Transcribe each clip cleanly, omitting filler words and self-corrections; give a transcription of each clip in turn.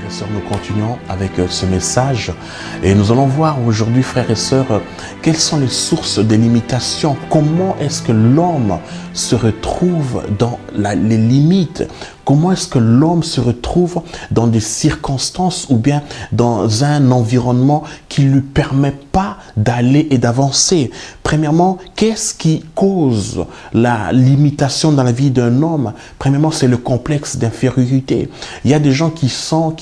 et sœurs, nous continuons avec ce message et nous allons voir aujourd'hui, frères et sœurs, quelles sont les sources des limitations. Comment est-ce que l'homme se retrouve dans les limites? Comment est-ce que l'homme se retrouve dans des circonstances ou bien dans un environnement qui ne lui permet pas d'aller et d'avancer? Premièrement, qu'est-ce qui cause la limitation dans la vie d'un homme? Premièrement, c'est le complexe d'infériorité. Il y a des gens qui sont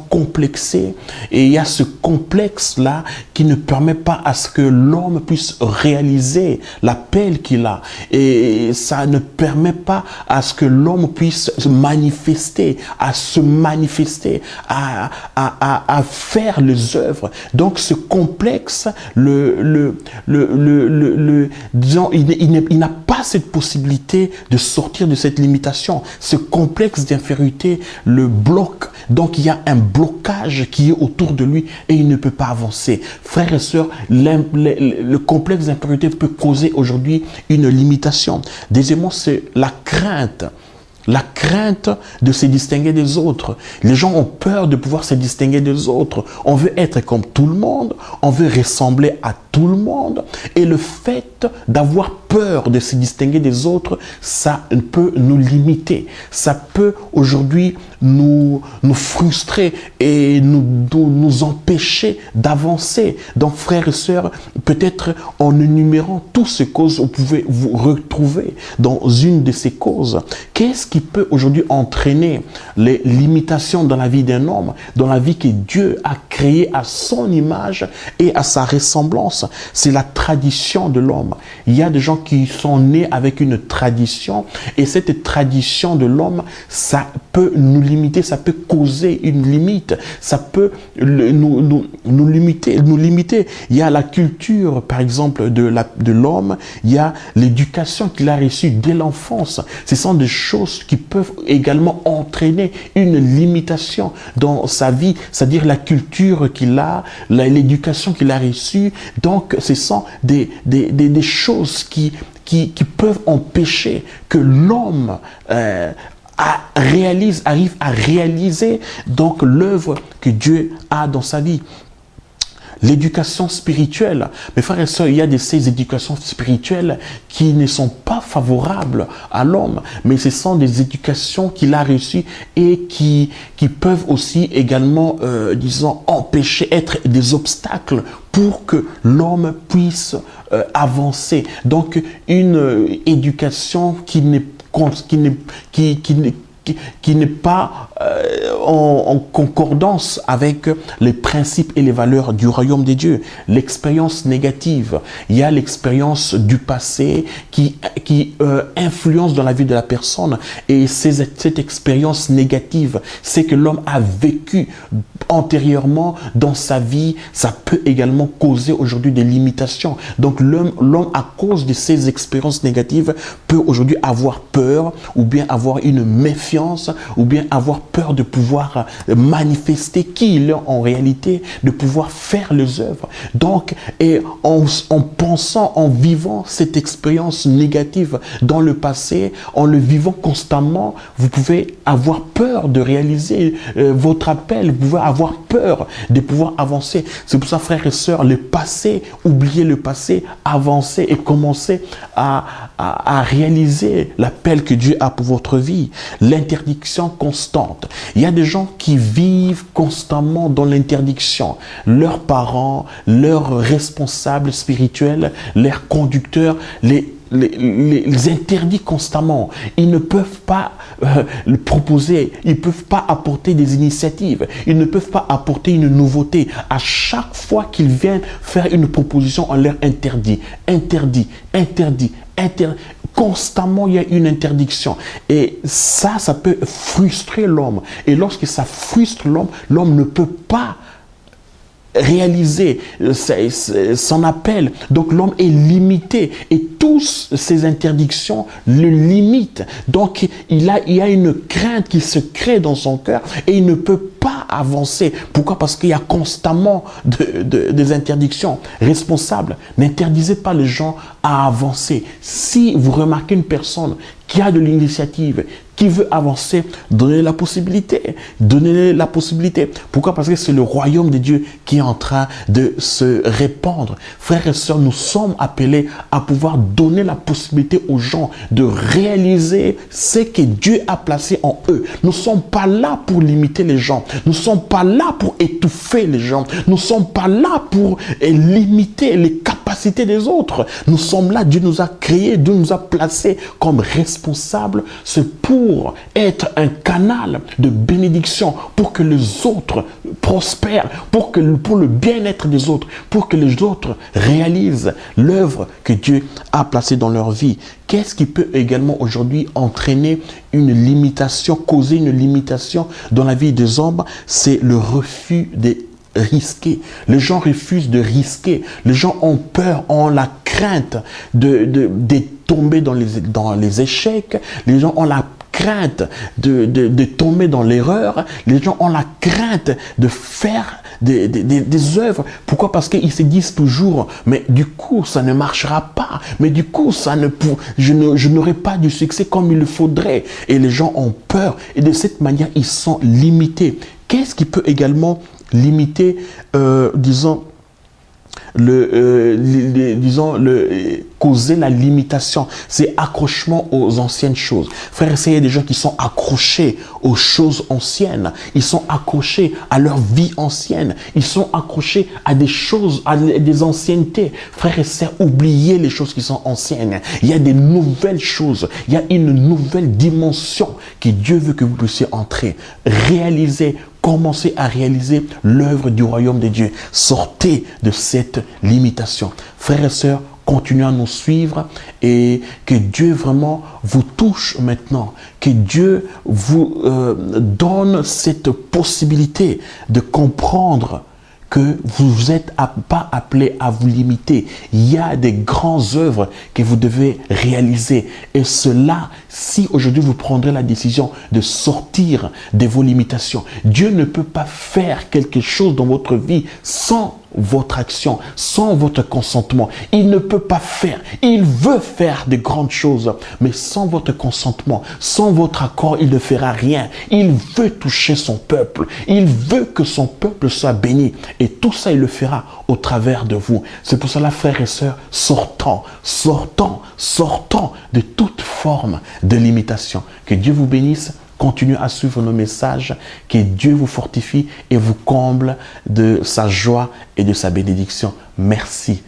complexés et il y a ce complexe-là qui ne permet pas à ce que l'homme puisse réaliser l'appel qu'il a. Et ça ne permet pas à ce que l'homme puisse se manifester, à faire les œuvres. Donc ce complexe, disons, il n'a pas cette possibilité de sortir de cette limitation. Ce complexe d'infériorité le bloque. Donc il y a un blocage qui est autour de lui et il ne peut pas avancer. Frères et sœurs, le complexe d'infériorité peut causer aujourd'hui une limitation. Deuxièmement, c'est la crainte. La crainte de se distinguer des autres. Les gens ont peur de pouvoir se distinguer des autres. On veut être comme tout le monde. On veut ressembler à tout le monde. Et le fait d'avoir peur de se distinguer des autres, ça peut nous limiter. Ça peut aujourd'hui nous frustrer et nous empêcher d'avancer. Donc, frères et sœurs, peut-être en énumérant toutes ces causes, vous pouvez vous retrouver dans une de ces causes. Qu'est-ce qui peut aujourd'hui entraîner les limitations dans la vie d'un homme, dans la vie que Dieu a créée à son image et à sa ressemblance? C'est la tradition de l'homme. Il y a des gens qui sont nés avec une tradition et cette tradition de l'homme, ça peut nous limiter, ça peut causer une limite, ça peut nous limiter. Il y a la culture, par exemple, de l'homme, il y a l'éducation qu'il a reçue dès l'enfance. Ce sont des choses qui peuvent également entraîner une limitation dans sa vie, c'est-à-dire la culture qu'il a, l'éducation qu'il a reçue. Donc, ce sont des choses qui peuvent empêcher que l'homme arrive à réaliser donc l'œuvre que Dieu a dans sa vie. L'éducation spirituelle. Mes frères et sœurs, il y a ces éducations spirituelles qui ne sont pas favorables à l'homme, mais ce sont des éducations qu'il a reçues et qui peuvent aussi également, disons, empêcher, être des obstacles pour que l'homme puisse avancer. Donc, une éducation qui n'est pas en concordance avec les principes et les valeurs du royaume des dieux. L'expérience négative, il y a l'expérience du passé qui influence dans la vie de la personne, et cette expérience négative, c'est que l'homme a vécu antérieurement dans sa vie, ça peut également causer aujourd'hui des limitations. Donc l'homme, à cause de ces expériences négatives, peut aujourd'hui avoir peur ou bien avoir une méfiance ou bien avoir peur de pouvoir manifester qui il est en réalité, de pouvoir faire les œuvres. Donc, et en pensant, en vivant cette expérience négative dans le passé, en le vivant constamment, vous pouvez avoir peur de réaliser votre appel, vous pouvez avoir peur de pouvoir avancer. C'est pour ça, frères et sœurs, le passé, oubliez le passé, avancez et commencez à réaliser l'appel que Dieu a pour votre vie. L'interdiction constante. Il y a des gens qui vivent constamment dans l'interdiction. Leurs parents, leurs responsables spirituels, leurs conducteurs, les interdits constamment. Ils ne peuvent pas le proposer, ils ne peuvent pas apporter des initiatives, ils ne peuvent pas apporter une nouveauté. À chaque fois qu'ils viennent faire une proposition, on leur interdit. Constamment, il y a une interdiction. Et ça peut frustrer l'homme. Et lorsque ça frustre l'homme, l'homme ne peut pas réaliser son appel. Donc l'homme est limité et toutes ces interdictions le limitent. Donc il y a une crainte qui se crée dans son cœur et il ne peut pas avancer. Pourquoi? Parce qu'il y a constamment des interdictions. Responsables, n'interdisez pas les gens à avancer. Si vous remarquez une personne qui a de l'initiative, qui veut avancer, donnez la possibilité. Donnez la possibilité. Pourquoi? Parce que c'est le royaume de Dieu qui est en train de se répandre. Frères et sœurs, nous sommes appelés à pouvoir donner la possibilité aux gens de réaliser ce que Dieu a placé en eux. Nous ne sommes pas là pour limiter les gens. Nous ne sommes pas là pour étouffer les gens. Nous ne sommes pas là pour limiter les capacités des autres. Nous sommes là, Dieu nous a créés, Dieu nous a placés comme responsables. C'est pour être un canal de bénédiction, pour que les autres prospèrent, pour le bien-être des autres, pour que les autres réalisent l'œuvre que Dieu a placée dans leur vie. Qu'est-ce qui peut également aujourd'hui entraîner une limitation, causer une limitation dans la vie des hommes? C'est le refus des risquer. Les gens refusent de risquer. Les gens ont peur, ont la crainte de tomber dans les échecs. Les gens ont la crainte de tomber dans l'erreur. Les gens ont la crainte de faire des œuvres. Pourquoi? Parce qu'ils se disent toujours, mais du coup, ça ne marchera pas. Mais du coup, je n'aurai pas du succès comme il le faudrait. Et les gens ont peur. Et de cette manière, ils sont limités. Qu'est-ce qui peut également limiter, causer la limitation? C'est accrochement aux anciennes choses. Frère, il y a des gens qui sont accrochés aux choses anciennes. Ils sont accrochés à leur vie ancienne. Ils sont accrochés à des choses, à des anciennetés. Frère et sœurs, oubliez les choses qui sont anciennes. Il y a des nouvelles choses. Il y a une nouvelle dimension que Dieu veut que vous puissiez entrer. Réaliser. Commencez à réaliser l'œuvre du royaume de Dieu. Sortez de cette limitation. Frères et sœurs, continuez à nous suivre et que Dieu vraiment vous touche maintenant. Que Dieu vous donne cette possibilité de comprendre que vous n'êtes pas appelé à vous limiter. Il y a des grandes œuvres que vous devez réaliser. Et cela, si aujourd'hui vous prendrez la décision de sortir de vos limitations, Dieu ne peut pas faire quelque chose dans votre vie sans votre action, sans votre consentement. Il ne peut pas faire. Il veut faire de grandes choses, mais sans votre consentement, sans votre accord, il ne fera rien. Il veut toucher son peuple. Il veut que son peuple soit béni. Et tout ça, il le fera au travers de vous. C'est pour cela, frères et sœurs, sortons de toute forme de limitation. Que Dieu vous bénisse. Continuez à suivre nos messages, que Dieu vous fortifie et vous comble de sa joie et de sa bénédiction. Merci.